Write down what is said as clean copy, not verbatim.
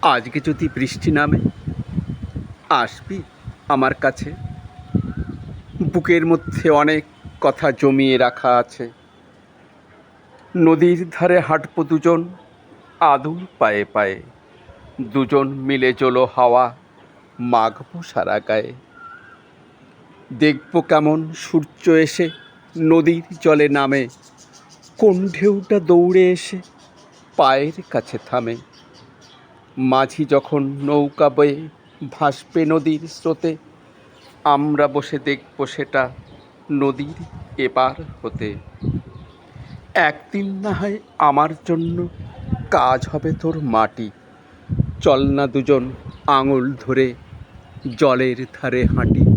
আজকে যদি বৃষ্টি নামে, আসবি আমার কাছে। বুকের মধ্যে অনেক কথা জমিয়ে রাখা আছে। নদীর ধারে হাঁটবো দুজন, আদুর পায়ে পায়ে। দুজন মিলে চলো হাওয়া, মাখবো সারা গায়ে। দেখবো কেমন সূর্য এসে নদীর জলে নামে, কোন ঢেউটা দৌড়ে এসে পায়ের কাছে থামে। মাঝি যখন নৌকা বয়ে ভাসবে নদীর স্রোতে, আমরা বসে দেখবো সেটা নদীর এপার হতে। একদিন না হয় আমার জন্য কাজ হবে তোর মাটি। চল না দুজন আঙুল ধরে জলের ধারে হাঁটি।